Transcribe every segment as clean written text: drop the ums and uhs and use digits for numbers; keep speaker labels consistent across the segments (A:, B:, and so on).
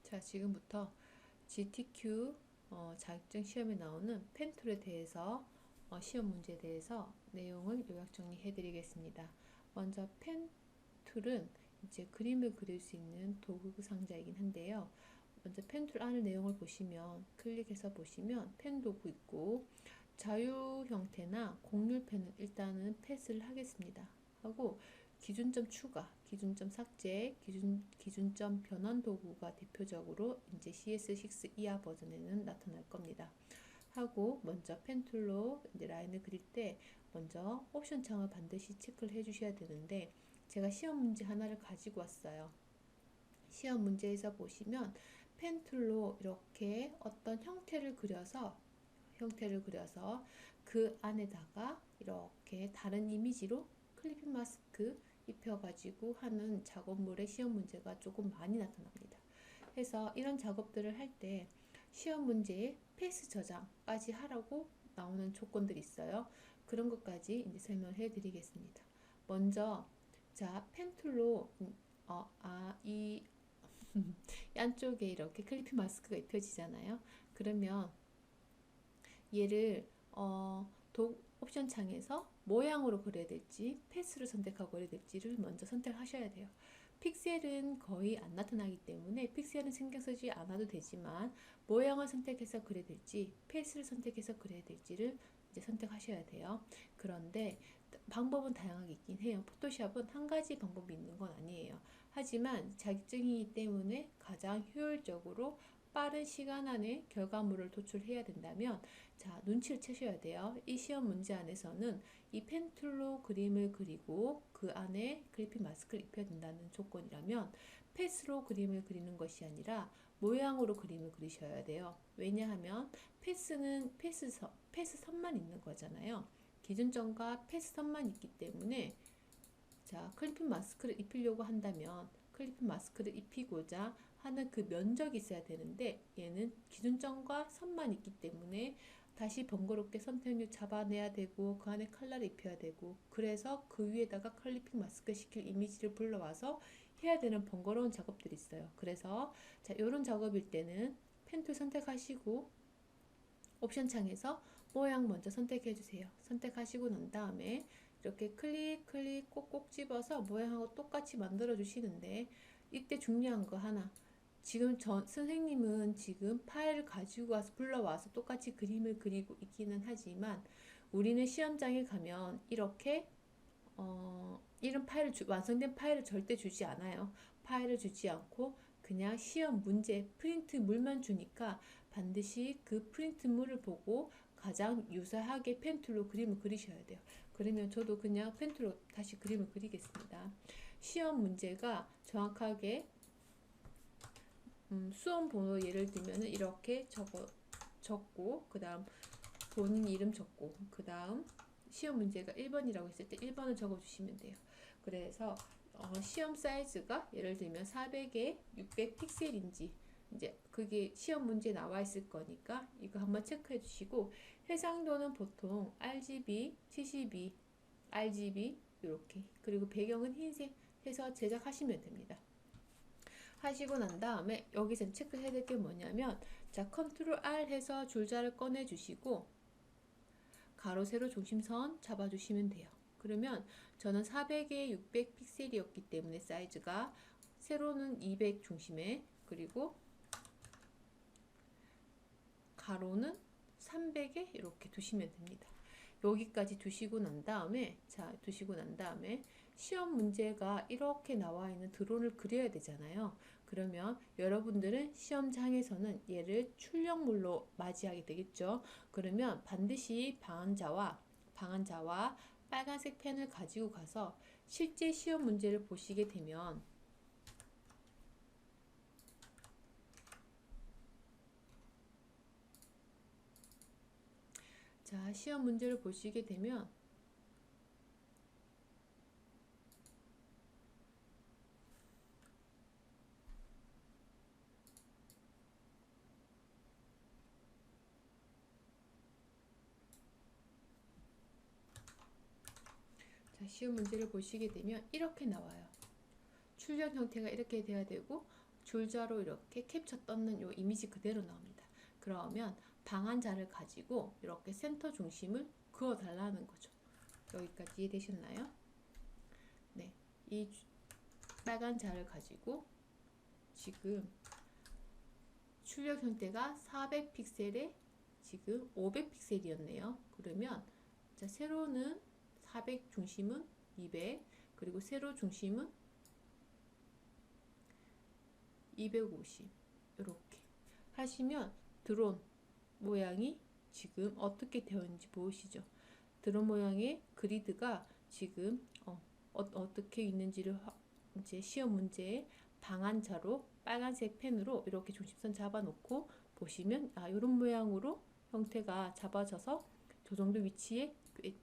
A: 자, 지금부터 GTQ 자격증 시험에 나오는 펜툴에 대해서 시험 문제에 대해서 내용을 요약 정리해 드리겠습니다. 먼저 펜툴은 이제 그림을 그릴 수 있는 도구 상자이긴 한데요. 먼저 펜툴 안의 내용을 보시면 클릭해서 보시면 펜 도구 있고 자유 형태나 곡률펜은 일단은 패스를 하겠습니다. 하고 기준점 추가, 기준점 삭제, 기준점 변환 도구가 대표적으로 이제 CS6 이하 버전에는 나타날 겁니다. 하고 먼저 펜툴로 이제 라인을 그릴 때 먼저 옵션 창을 반드시 체크를 해 주셔야 되는데 제가 시험 문제 하나를 가지고 왔어요. 시험 문제에서 보시면 펜툴로 이렇게 어떤 형태를 그려서 그 안에다가 이렇게 다른 이미지로 클리핑 마스크 입혀가지고 하는 작업물의 시험 문제가 조금 많이 나타납니다. 그래서 이런 작업들을 할 때 시험 문제에 패스 저장까지 하라고 나오는 조건들이 있어요. 그런 것까지 이제 설명해 드리겠습니다. 먼저 자 펜툴로 이 안쪽에 이렇게 클리핑 마스크가 입혀지잖아요. 그러면 얘를 옵션 창에서 모양으로 그려야 될지 패스를 선택하고 그려야 될지를 먼저 선택하셔야 돼요. 픽셀은 거의 안 나타나기 때문에 픽셀은 신경 쓰지 않아도 되지만 모양을 선택해서 그려야 될지 패스를 선택해서 그려야 될지를 이제 선택하셔야 돼요. 그런데 방법은 다양하게 있긴 해요. 포토샵은 한 가지 방법이 있는 건 아니에요. 하지만 자격증이기 때문에 가장 효율적으로 빠른 시간 안에 결과물을 도출해야 된다면 자 눈치를 채셔야 돼요. 이 시험 문제 안에서는 이 펜툴로 그림을 그리고 그 안에 그래픽 마스크를 입혀야 된다는 조건이라면 패스로 그림을 그리는 것이 아니라 모양으로 그림을 그리셔야 돼요. 왜냐하면 패스 선만 있는 거잖아요. 기준점과 패스 선만 있기 때문에 자 클리핑 마스크를 입히려고 한다면 클리핑 마스크를 입히고자 하는 그 면적이 있어야 되는데 얘는 기준점과 선만 있기 때문에 다시 번거롭게 선택류 잡아내야 되고 그 안에 컬러를 입혀야 되고 그래서 그 위에다가 클리핑 마스크 시킬 이미지를 불러와서 해야 되는 번거로운 작업들이 있어요. 그래서 자 이런 작업일 때는 펜툴 선택하시고 옵션 창에서 모양 먼저 선택해 주세요. 선택하시고 난 다음에 이렇게 클릭 꼭꼭 집어서 모양하고 똑같이 만들어 주시는데 이때 중요한 거 하나 지금 선생님은 지금 파일을 가지고 와서 불러와서 똑같이 그림을 그리고 있기는 하지만 우리는 시험장에 가면 이렇게 이런 완성된 파일을 절대 주지 않아요. 파일을 주지 않고 그냥 시험 문제 프린트물만 주니까 반드시 그 프린트물을 보고 가장 유사하게 펜툴로 그림을 그리셔야 돼요. 그러면 저도 그냥 펜툴로 다시 그림을 그리겠습니다. 시험 문제가 정확하게 수험 번호 예를 들면 이렇게 적고 그 다음 본인 이름 적고 그 다음 시험 문제가 1번이라고 했을 때 1번을 적어 주시면 돼요. 그래서 시험 사이즈가 예를 들면 400에 600 픽셀인지 이제 그게 시험 문제에 나와 있을 거니까 이거 한번 체크해 주시고 해상도는 보통 RGB, 72, RGB 이렇게 그리고 배경은 흰색 해서 제작하시면 됩니다. 하시고 난 다음에 여기서 체크해야 될 게 뭐냐면 자 컨트롤 R 해서 줄자를 꺼내 주시고 가로 세로 중심선 잡아 주시면 돼요. 그러면 저는 400에 600 픽셀이었기 때문에 사이즈가 세로는 200 중심에 그리고 가로는 300에 이렇게 두시면 됩니다. 여기까지 두시고 난 다음에 시험 문제가 이렇게 나와 있는 드론을 그려야 되잖아요. 그러면 여러분들은 시험장에서는 얘를 출력물로 맞이하게 되겠죠. 그러면 반드시 방한자와 빨간색 펜을 가지고 가서 실제 시험 문제를 보시게 되면 자 시험 문제를 보시게 되면 시험 문제를 보시게 되면 이렇게 나와요. 출력 형태가 이렇게 돼야 되고 줄자로 이렇게 캡처 떴는 요 이미지 그대로 나옵니다. 그러면 방한자를 가지고 이렇게 센터 중심을 그어 달라는 거죠. 여기까지 이해되셨나요? 네, 이 빨간 자를 가지고 지금 출력 형태가 400픽셀에 지금 500픽셀이었네요. 그러면 자, 세로는 400 중심은 200 그리고 세로 중심은 250 이렇게 하시면 드론 모양이 지금 어떻게 되어 있는지 보이시죠? 드론 모양의 그리드가 지금 어떻게 있는지를 이제 시험 문제에 방한자로 빨간색 펜으로 이렇게 중심선 잡아놓고 보시면 이런 모양으로 형태가 잡아져서 저 정도 위치에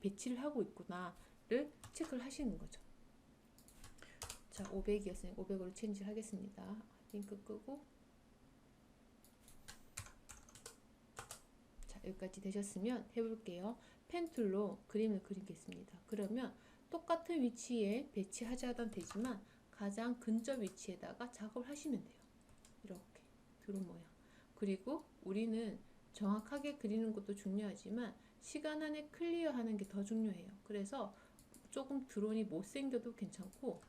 A: 배치를 하고 있구나를 체크를 하시는 거죠. 자, 500이었으니 500으로 체인지 하겠습니다. 링크 끄고 자, 여기까지 되셨으면 해볼게요. 펜툴로 그림을 그리겠습니다. 그러면 똑같은 위치에 배치하자면 되지만 가장 근접 위치에다가 작업을 하시면 돼요. 이렇게 드론 모양. 그리고 우리는 정확하게 그리는 것도 중요하지만 시간 안에 클리어하는 게 더 중요해요. 그래서 조금 드론이 못생겨도 괜찮고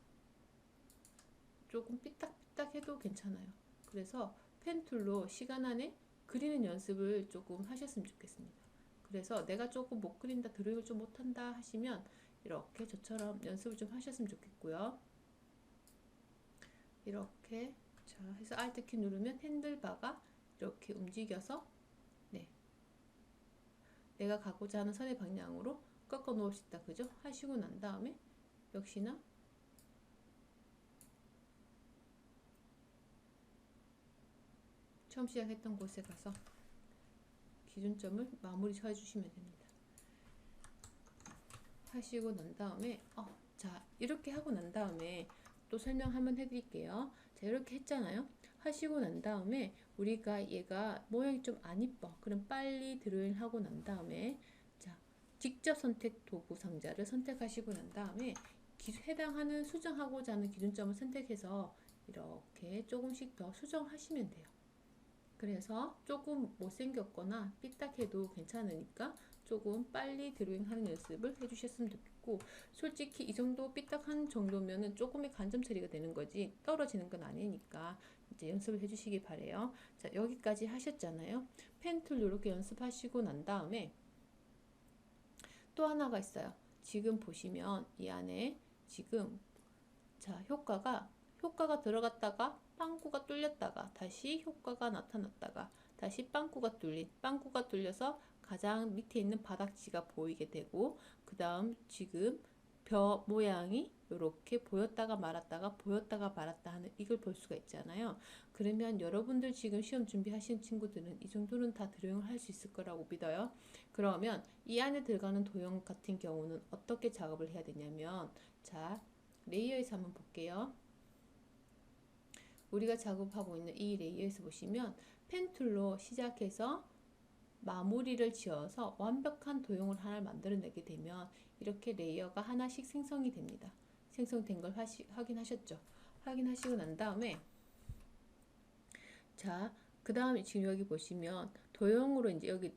A: 조금 삐딱삐딱 해도 괜찮아요. 그래서 펜툴로 시간 안에 그리는 연습을 조금 하셨으면 좋겠습니다. 그래서 내가 조금 못 그린다, 드로잉을 좀 못한다 하시면 이렇게 저처럼 연습을 좀 하셨으면 좋겠고요. 이렇게 자 해서 Alt키 누르면 핸들바가 이렇게 움직여서 내가 가고자 하는 선의 방향으로 꺾어 놓을 수 있다. 그죠? 하시고 난 다음에 역시나 처음 시작했던 곳에 가서 기준점을 마무리 해주시면 됩니다. 하시고 난 다음에 자 이렇게 하고 난 다음에 또 설명 한번 해드릴게요. 자 이렇게 했잖아요. 하시고 난 다음에 우리가 얘가 모양이 좀 안 이뻐. 그럼 빨리 드로잉 하고 난 다음에 자 직접 선택 도구 상자를 선택하시고 난 다음에 해당하는 수정하고자 하는 기준점을 선택해서 이렇게 조금씩 더 수정하시면 돼요. 그래서 조금 못생겼거나 삐딱해도 괜찮으니까 조금 빨리 드로잉 하는 연습을 해주셨으면 좋겠고, 솔직히 이 정도 삐딱한 정도면은 조금의 간접 처리가 되는 거지 떨어지는 건 아니니까 이제 연습을 해주시기 바래요. 자 여기까지 하셨잖아요. 펜툴 이렇게 연습하시고 난 다음에 또 하나가 있어요. 지금 보시면 이 안에 지금 자 효과가 들어갔다가 빵꾸가 뚫렸다가 다시 효과가 나타났다가 다시 빵꾸가 뚫려서 가장 밑에 있는 바닥지가 보이게 되고, 그 다음 지금 벼 모양이 이렇게 보였다가 말았다가 보였다가 말았다 하는 이걸 볼 수가 있잖아요. 그러면 여러분들 지금 시험 준비하시는 친구들은 이 정도는 다 드로잉을 할 수 있을 거라고 믿어요. 그러면 이 안에 들어가는 도형 같은 경우는 어떻게 작업을 해야 되냐면, 자 레이어에서 한번 볼게요. 우리가 작업하고 있는 이 레이어에서 보시면 펜툴로 시작해서 마무리를 지어서 완벽한 도형을 하나 만들어내게 되면 이렇게 레이어가 하나씩 생성이 됩니다. 생성된 걸 확인하셨죠? 확인하시고 난 다음에 자, 그 다음에 지금 여기 보시면 도형으로 이제 여기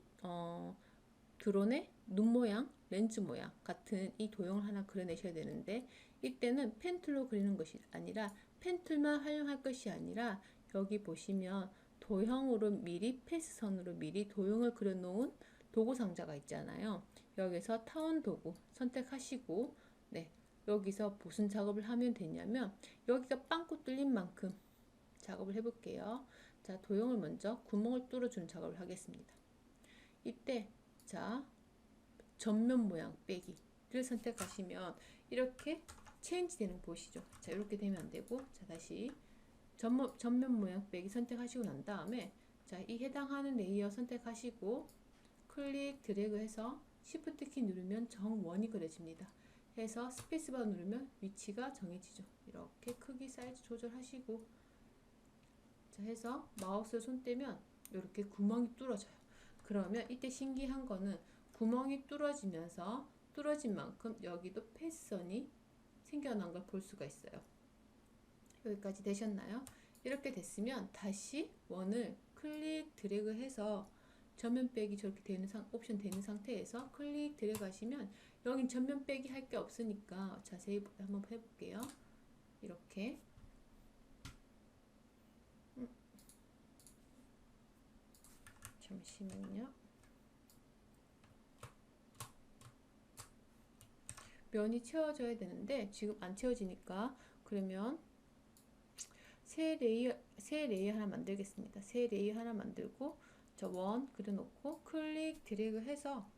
A: 드론의 눈 모양, 렌즈 모양 같은 이 도형을 하나 그려내셔야 되는데, 이때는 펜툴로 그리는 것이 아니라 펜툴만 활용할 것이 아니라 여기 보시면 도형으로 미리 패스선으로 미리 도형을 그려놓은 도구 상자가 있잖아요. 여기서 타원 도구 선택하시고 여기서 무슨 작업을 하면 되냐면 여기가 빵꾸 뚫린 만큼 작업을 해볼게요. 자 도형을 먼저 구멍을 뚫어주는 작업을 하겠습니다. 이때 자 전면 모양 빼기를 선택하시면 이렇게 체인지 되는 거 보시죠. 자 이렇게 되면 안 되고, 자 다시 전면 모양 빼기 선택하시고 난 다음에 자 이 해당하는 레이어 선택하시고 클릭 드래그 해서 Shift 키 누르면 정원이 그려집니다. 해서 스페이스바 누르면 위치가 정해지죠. 이렇게 크기 사이즈 조절하시고 자 해서 마우스 손 떼면 이렇게 구멍이 뚫어져요. 그러면 이때 신기한 거는 구멍이 뚫어지면서 뚫어진 만큼 여기도 패스선이 생겨난 걸 볼 수가 있어요. 여기까지 되셨나요? 이렇게 됐으면 다시 원을 클릭 드래그 해서 전면 빼기 저렇게 되는 옵션 되는 상태에서 클릭 드래그 하시면 여긴 전면 빼기 할 게 없으니까 자세히 한번 해볼게요. 이렇게 잠시만요. 면이 채워져야 되는데 지금 안 채워지니까 그러면 새 레이어 하나 만들겠습니다. 새 레이어 하나 만들고 저 원 그려놓고 클릭 드래그 해서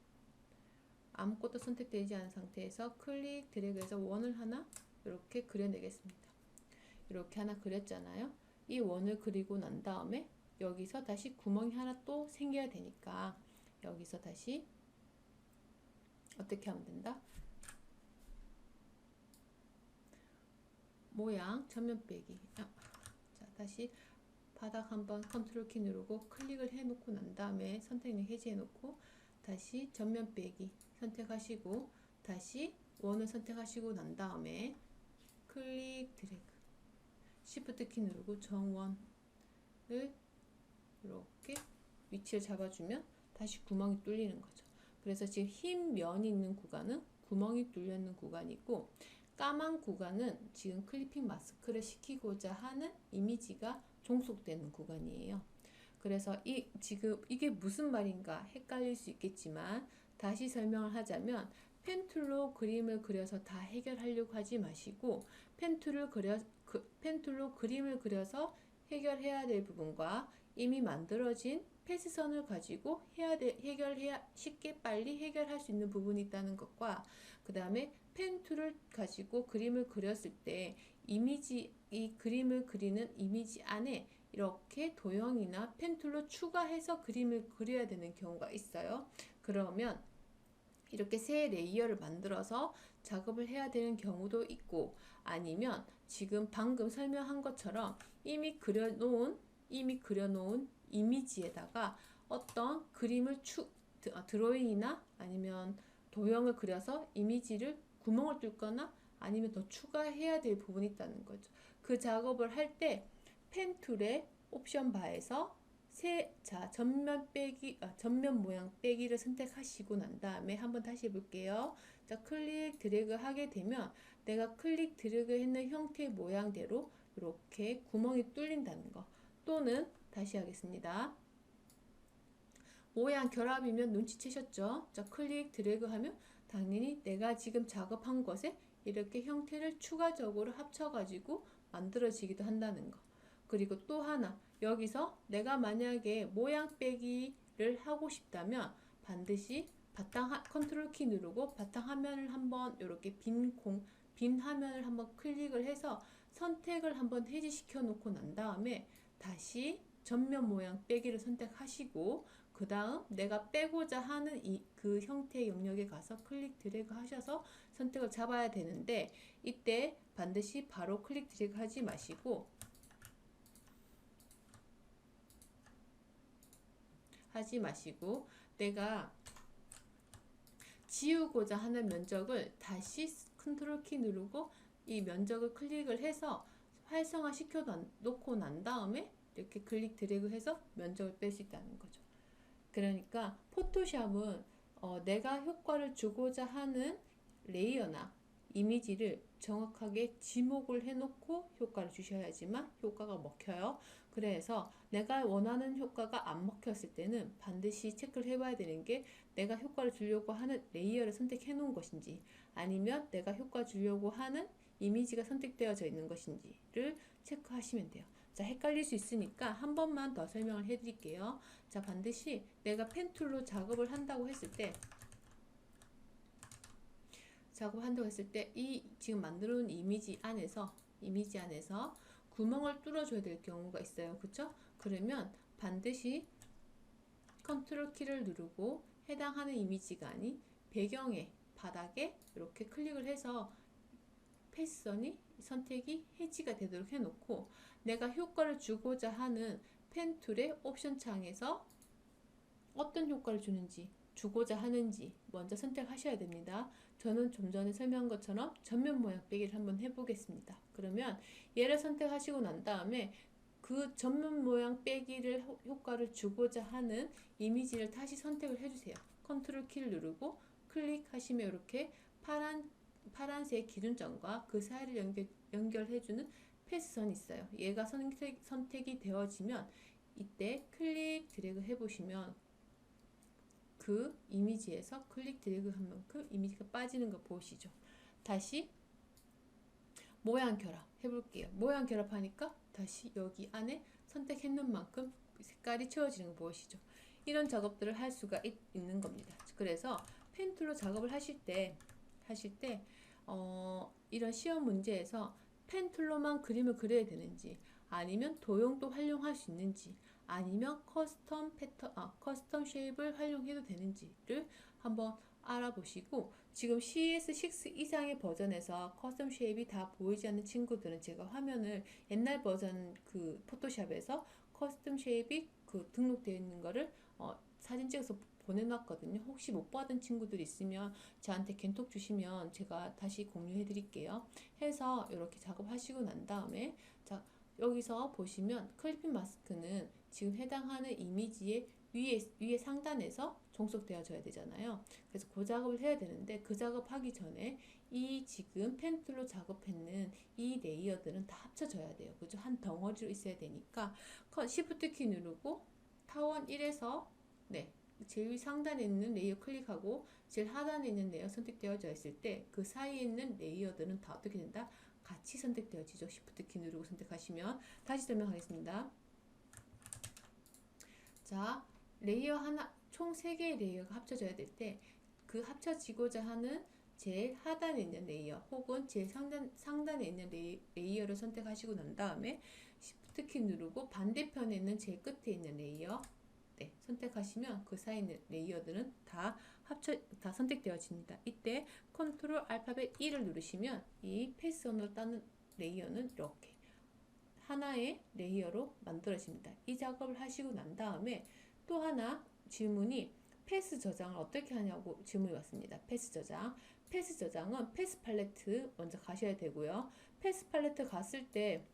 A: 아무것도 선택되지 않은 상태에서 클릭 드래그 해서 원을 하나 이렇게 그려내겠습니다. 이렇게 하나 그렸잖아요. 이 원을 그리고 난 다음에 여기서 다시 구멍이 하나 또 생겨야 되니까 여기서 다시 어떻게 하면 된다? 모양 전면 빼기. 자, 다시 바닥 한번 컨트롤 키 누르고 클릭을 해 놓고 난 다음에 선택력 해제해 놓고 다시 전면 빼기 선택하시고 다시 원을 선택하시고 난 다음에 클릭 드래그 시프트 키 누르고 정원을 이렇게 위치를 잡아주면 다시 구멍이 뚫리는 거죠. 그래서 지금 흰 면이 있는 구간은 구멍이 뚫려 있는 구간이고 까만 구간은 지금 클리핑 마스크를 시키고자 하는 이미지가 종속되는 구간이에요. 그래서 지금 이게 무슨 말인가 헷갈릴 수 있겠지만 다시 설명을 하자면 펜툴로 그림을 그려서 다 해결하려고 하지 마시고 펜툴로 그림을 그려서 해결해야 될 부분과 이미 만들어진 패스선을 가지고 쉽게 빨리 해결할 수 있는 부분이 있다는 것과 그 다음에 펜 툴을 가지고 그림을 그렸을 때 이 그림을 그리는 이미지 안에 이렇게 도형이나 펜 툴로 추가해서 그림을 그려야 되는 경우가 있어요. 그러면 이렇게 새 레이어를 만들어서 작업을 해야 되는 경우도 있고 아니면 지금 방금 설명한 것처럼 이미 그려놓은 이미지에다가 어떤 그림을 드로잉이나 아니면 도형을 그려서 이미지를 구멍을 뚫거나 아니면 더 추가해야 될 부분이 있다는 거죠. 그 작업을 할 때 펜 툴의 옵션 바에서 전면 모양 빼기를 선택하시고 난 다음에 한번 다시 해볼게요. 자, 클릭 드래그 하게 되면 내가 클릭 드래그 했는 형태의 모양대로 이렇게 구멍이 뚫린다는 거. 또는 다시 하겠습니다. 모양 결합이면 눈치채셨죠? 자, 클릭 드래그 하면 당연히 내가 지금 작업한 것에 이렇게 형태를 추가적으로 합쳐가지고 만들어지기도 한다는 거. 그리고 또 하나, 여기서 내가 만약에 모양 빼기를 하고 싶다면 반드시 컨트롤 키 누르고 바탕 화면을 한번 이렇게 빈 화면을 한번 클릭을 해서 선택을 한번 해제시켜 놓고 난 다음에 다시 전면 모양 빼기를 선택하시고 그 다음 내가 빼고자 하는 그 형태의 영역에 가서 클릭 드래그 하셔서 선택을 잡아야 되는데 이때 반드시 바로 클릭 드래그 하지 마시고 내가 지우고자 하는 면적을 다시 컨트롤 키 누르고 이 면적을 클릭을 해서 활성화 시켜 놓고 난 다음에 이렇게 클릭 드래그 해서 면적을 뺄 수 있다는 거죠. 그러니까 포토샵은 내가 효과를 주고자 하는 레이어나 이미지를 정확하게 지목을 해놓고 효과를 주셔야지만 효과가 먹혀요. 그래서 내가 원하는 효과가 안 먹혔을 때는 반드시 체크를 해봐야 되는 게 내가 효과를 주려고 하는 레이어를 선택해 놓은 것인지 아니면 내가 효과 주려고 하는 이미지가 선택되어져 있는 것인지를 체크하시면 돼요. 자, 헷갈릴 수 있으니까 한 번만 더 설명을 해 드릴게요. 자, 반드시 내가 펜 툴로 작업을 한다고 했을 때 이 지금 만들어 놓은 이미지 안에서 구멍을 뚫어줘야 될 경우가 있어요. 그쵸? 그러면 반드시 컨트롤 키를 누르고 해당하는 이미지가 아닌 배경에 바닥에 이렇게 클릭을 해서 패스선이 선택이 해지가 되도록 해놓고 내가 효과를 주고자 하는 펜 툴의 옵션 창에서 어떤 효과를 주고자 하는지 먼저 선택하셔야 됩니다. 저는 좀 전에 설명한 것처럼 전면 모양 빼기를 한번 해보겠습니다. 그러면 얘를 선택하시고 난 다음에 그 전면 모양 빼기를 효과를 주고자 하는 이미지를 다시 선택을 해주세요. 컨트롤 키를 누르고 클릭하시면 이렇게 파란색 기준점과 그 사이를 연결해주는 패스선이 있어요. 얘가 선택이 되어지면 이때 클릭 드래그 해보시면 그 이미지에서 클릭 드래그 한 만큼 이미지가 빠지는 거 보이시죠? 다시 모양 결합 해볼게요. 모양 결합하니까 다시 여기 안에 선택했는 만큼 색깔이 채워지는 거 보이시죠? 이런 작업들을 할 수가 있는 겁니다. 그래서 펜 툴로 작업을 하실 때 이런 시험 문제에서 펜 툴로만 그림을 그려야 되는지, 아니면 도형도 활용할 수 있는지, 아니면 커스텀 쉐입을 활용해도 되는지를 한번 알아보시고, 지금 CS6 이상의 버전에서 커스텀 쉐입이 다 보이지 않는 친구들은 제가 화면을 옛날 버전 그 포토샵에서 커스텀 쉐입이 그 등록되어 있는 거를 사진 찍어서 보내놨거든요. 혹시 못 받은 친구들 있으면 저한테 겐톡 주시면 제가 다시 공유해 드릴게요. 해서 이렇게 작업하시고 난 다음에, 자, 여기서 보시면 클리핑 마스크는 지금 해당하는 이미지의 위에 상단에서 종속되어져야 되잖아요. 그래서 그 작업을 해야 되는데, 그 작업하기 전에 이 지금 펜 툴로 작업했는 이 레이어들은 다 합쳐져야 돼요. 그죠? 한 덩어리로 있어야 되니까 Shift 키 누르고 타원 1에서 제일 상단에 있는 레이어 클릭하고 제일 하단에 있는 레이어 선택되어져 있을 때 그 사이에 있는 레이어들은 다 어떻게 된다? 같이 선택되어지죠. Shift 키 누르고 선택하시면. 다시 설명하겠습니다. 자, 레이어 하나, 총 3개의 레이어가 합쳐져야 될 때 그 합쳐지고자 하는 제일 하단에 있는 레이어 혹은 제일 상단에 있는 레이어를 선택하시고 난 다음에 Shift 키 누르고 반대편에 있는 제일 끝에 있는 레이어 선택하시면 그 사이 있는 레이어들은 다 선택되어집니다. 이때 컨트롤 알파벳 E를 누르시면 이 패스 언어를 따는 레이어는 이렇게 하나의 레이어로 만들어집니다. 이 작업을 하시고 난 다음에 또 하나 질문이 패스 저장을 어떻게 하냐고 질문이 왔습니다. 패스 저장. 패스 저장은 패스 팔레트 먼저 가셔야 되고요. 패스 팔레트 갔을 때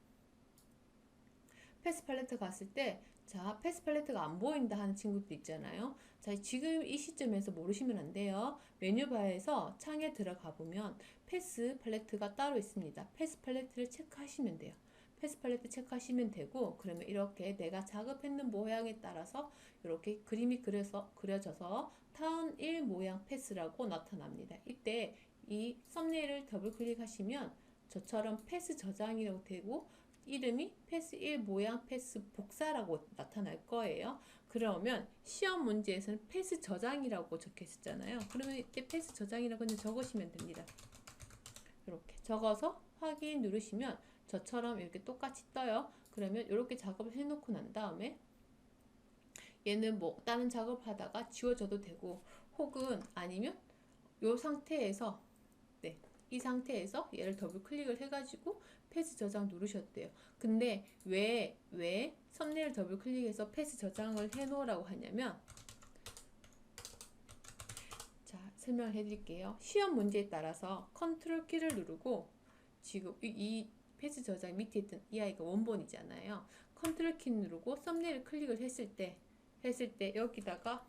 A: 자, 패스 팔레트가 안 보인다 하는 친구도 있잖아요. 자, 지금 이 시점에서 모르시면 안 돼요. 메뉴바에서 창에 들어가 보면 패스 팔레트가 따로 있습니다. 패스 팔레트를 체크하시면 돼요. 패스 팔레트 체크하시면 되고, 그러면 이렇게 내가 작업했는 모양에 따라서 이렇게 그림이 그려져서 타운 1 모양 패스라고 나타납니다. 이때 이 썸네일을 더블 클릭하시면 저처럼 패스 저장이라고 되고, 이름이 패스 1 모양 패스 복사라고 나타날 거예요. 그러면 시험 문제에서는 패스 저장이라고 적혀 있었잖아요. 그러면 이때 패스 저장이라고 그냥 적으시면 됩니다. 이렇게 적어서 확인 누르시면 저처럼 이렇게 똑같이 떠요. 그러면 이렇게 작업을 해놓고 난 다음에 얘는 뭐 다른 작업 하다가 지워져도 되고, 혹은 아니면 이 상태에서 이 상태에서 얘를 더블 클릭을 해가지고 패스 저장 누르셨대요. 근데 왜 썸네일 더블 클릭해서 패스 저장을 해 놓으라고 하냐면, 자, 설명을 해드릴게요. 시험 문제에 따라서 컨트롤 키를 누르고, 지금 이 패스 저장 밑에 있던 이 아이가 원본이잖아요. 컨트롤 키 누르고 썸네일 클릭을 했을 때 여기다가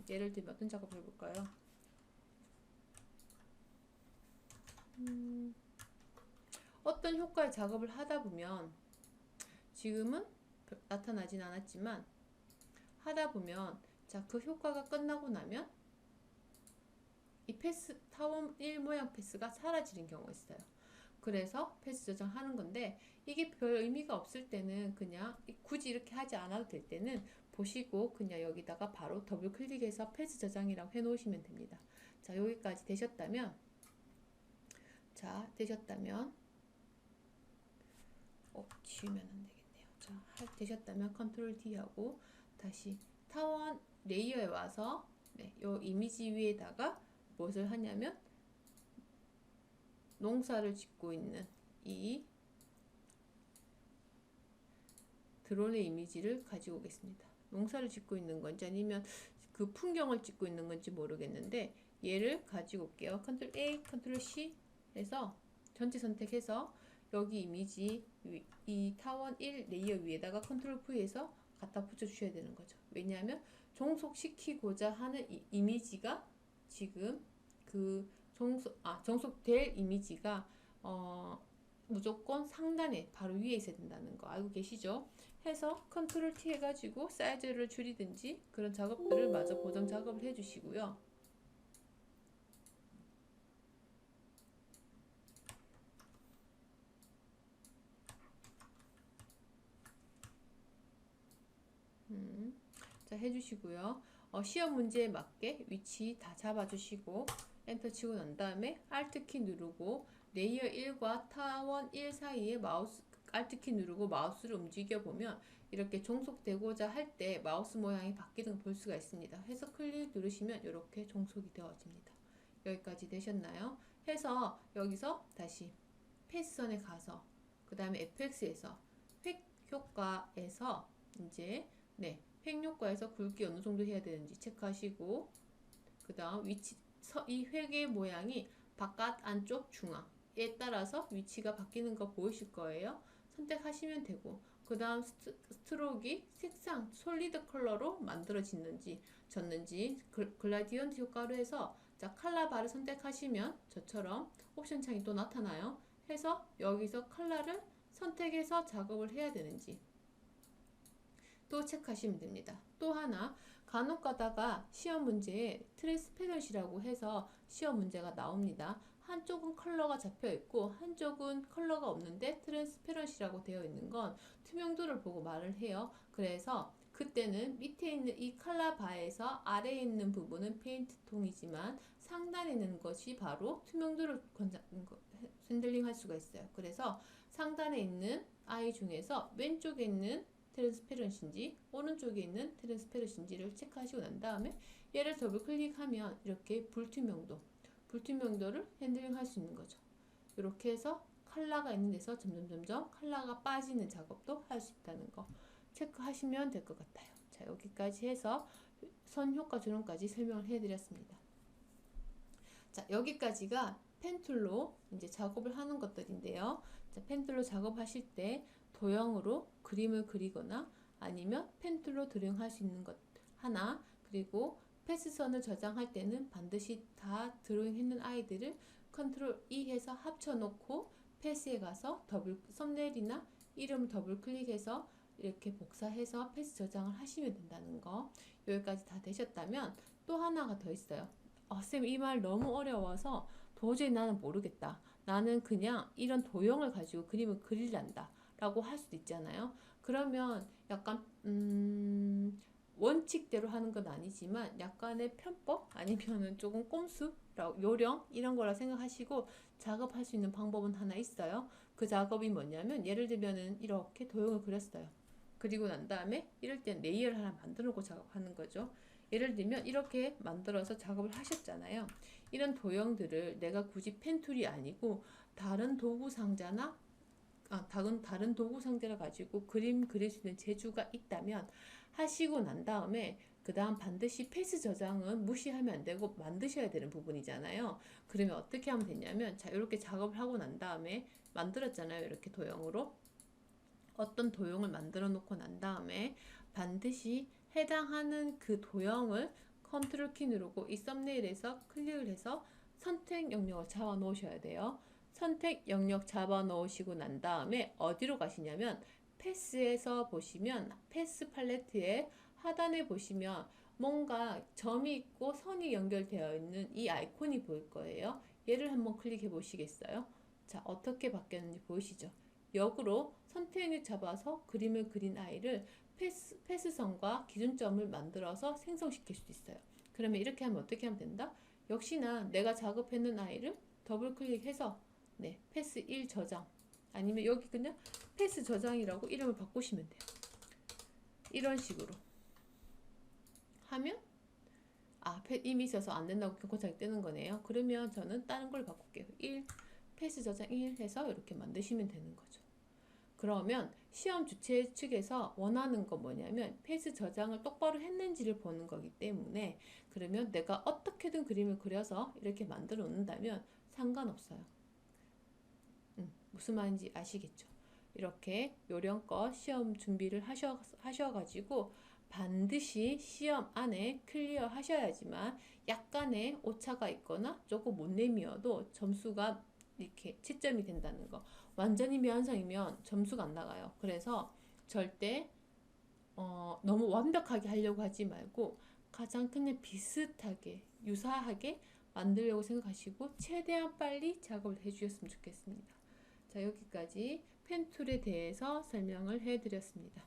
A: 예를 들면 어떤 작업을 해볼까요? 어떤 효과의 작업을 하다 보면, 지금은 나타나진 않았지만 하다 보면, 자, 그 효과가 끝나고 나면 이 패스 타원 1 모양 패스가 사라지는 경우가 있어요. 그래서 패스 저장하는 건데, 이게 별 의미가 없을 때는 그냥 굳이 이렇게 하지 않아도 될 때는 보시고 그냥 여기다가 바로 더블 클릭해서 패스 저장이라고 해 놓으시면 됩니다. 자, 여기까지 되셨다면 지우면 안 되겠네요. 자, 되셨다면 컨트롤 D 하고 다시 타원 레이어에 와서 요 이미지 위에다가 무엇을 하냐면 농사를 짓고 있는 이 드론의 이미지를 가지고 오겠습니다. 농사를 짓고 있는 건지 아니면 그 풍경을 찍고 있는 건지 모르겠는데 얘를 가지고 올게요. 컨트롤 A, 컨트롤 C 해서 전체 선택해서 여기 이미지 이 타원 1 레이어 위에다가 컨트롤 V에서 갖다 붙여 주셔야 되는 거죠. 왜냐하면 종속시키고자 하는 이 이미지가 지금 그 종속될 이미지가 무조건 상단에 바로 위에 있어야 된다는 거 알고 계시죠? 해서 컨트롤 T 해가지고 사이즈를 줄이든지 그런 작업들을 마저 보정 작업을 해주시고요. 자, 해주시고요. 시험 문제에 맞게 위치 다 잡아주시고 엔터 치고 난 다음에 Alt 키 누르고 레이어 1과 타원 1 사이에 Alt 키 누르고 마우스를 움직여 보면 이렇게 종속되고자 할 때 마우스 모양이 바뀌는 걸 볼 수가 있습니다. 해서 클릭 누르시면 이렇게 종속이 되어집니다. 여기까지 되셨나요? 해서 여기서 다시 패스선에 가서 그 다음에 FX에서 획 효과에서 이제 획 효과에서 굵기 어느 정도 해야 되는지 체크하시고 그 다음 위치 이 획의 모양이 바깥 안쪽 중앙에 따라서 위치가 바뀌는 거 보이실 거예요. 선택하시면 되고 그 다음 스트로크가 색상 솔리드 컬러로 만들어졌는지 글라디언트 효과로 해서 자 컬러 바를 선택하시면 저처럼 옵션 창이 또 나타나요. 해서 여기서 컬러를 선택해서 작업을 해야 되는지 또 체크하시면 됩니다. 또 하나 간혹 가다가 시험 문제에 트랜스페런시라고 해서 시험 문제가 나옵니다. 한쪽은 컬러가 잡혀 있고 한쪽은 컬러가 없는데 트랜스페런시라고 되어 있는 건 투명도를 보고 말을 해요. 그래서 그때는 밑에 있는 이 컬러 바에서 아래에 있는 부분은 페인트 통이지만 상단에 있는 것이 바로 투명도를 핸들링 할 수가 있어요. 그래서 상단에 있는 아이 중에서 왼쪽에 있는 트랜스페런시인지 오른쪽에 있는 트랜스페런시인지를 체크하시고 난 다음에 얘를 더블 클릭하면 이렇게 불투명도를 핸들링 할 수 있는 거죠. 이렇게 해서 컬러가 있는 데서 점점 컬러가 빠지는 작업도 할 수 있다는 거 체크하시면 될 것 같아요. 자, 여기까지 해서 선 효과 조정까지 설명을 해드렸습니다. 자, 여기까지가 펜툴로 이제 작업을 하는 것들인데요. 자, 펜툴로 작업하실 때 도형으로 그림을 그리거나 아니면 펜툴로 드로잉할 수 있는 것 하나, 그리고 패스선을 저장할 때는 반드시 다 드로잉 했는 아이들을 컨트롤 E 해서 합쳐놓고 패스에 가서 썸네일이나 이름 더블 클릭해서 이렇게 복사해서 패스 저장을 하시면 된다는 거. 여기까지 다 되셨다면 또 하나가 더 있어요. 쌤, 이 말 너무 어려워서 도저히 나는 모르겠다. 나는 그냥 이런 도형을 가지고 그림을 그리란다 라고 할 수도 있잖아요. 그러면 약간 원칙대로 하는 건 아니지만 약간의 편법 아니면은 조금 꼼수, 요령 이런 거라 생각하시고 작업할 수 있는 방법은 하나 있어요. 그 작업이 뭐냐면 예를 들면은 이렇게 도형을 그렸어요. 그리고 난 다음에 이럴 땐 레이어를 하나 만들어 놓고 작업하는 거죠. 예를 들면 이렇게 만들어서 작업을 하셨잖아요. 이런 도형들을 내가 굳이 펜툴이 아니고 다른 도구 상자나 다른 도구 상자를 가지고 그림 그릴 수 있는 재주가 있다면 하시고 난 다음에 그 다음 반드시 패스 저장은 무시하면 안 되고 만드셔야 되는 부분이잖아요. 그러면 어떻게 하면 되냐면 자 이렇게 작업을 하고 난 다음에 만들었잖아요. 이렇게 도형으로 어떤 도형을 만들어 놓고 난 다음에 반드시 해당하는 그 도형을 컨트롤 키 누르고 이 썸네일에서 클릭을 해서 선택 영역을 잡아 놓으셔야 돼요. 선택 영역 잡아 놓으시고 난 다음에 어디로 가시냐면 패스에서 보시면 패스 팔레트의 하단에 보시면 뭔가 점이 있고 선이 연결되어 있는 이 아이콘이 보일 거예요. 얘를 한번 클릭해 보시겠어요? 자, 어떻게 바뀌었는지 보이시죠? 역으로 선택을 잡아서 그림을 그린 아이를 패스선과 기준점을 만들어서 생성시킬 수도 있어요. 그러면 이렇게 하면 어떻게 하면 된다? 역시나 내가 작업했는 아이를 더블 클릭해서 패스 1 저장 아니면 여기 그냥 패스 저장이라고 이름을 바꾸시면 돼요. 이런 식으로 하면 이미 있어서 안 된다고 경고창이 뜨는 거네요. 그러면 저는 다른 걸 바꿀게요. 1 패스 저장 1 해서 이렇게 만드시면 되는 거죠. 그러면 시험 주최 측에서 원하는 건 뭐냐면 패스 저장을 똑바로 했는지를 보는 거기 때문에 그러면 내가 어떻게든 그림을 그려서 이렇게 만들어 놓는다면 상관없어요. 무슨 말인지 아시겠죠? 이렇게 요령껏 시험 준비를 하셔가지고 반드시 시험 안에 클리어 하셔야지만 약간의 오차가 있거나 조금 못 내미어도 점수가 이렇게 채점이 된다는 거. 완전히 미완성이면 점수가 안 나가요. 그래서 절대 너무 완벽하게 하려고 하지 말고 가장 그냥 비슷하게 유사하게 만들려고 생각하시고 최대한 빨리 작업을 해주셨으면 좋겠습니다. 자, 여기까지 펜툴에 대해서 설명을 해드렸습니다.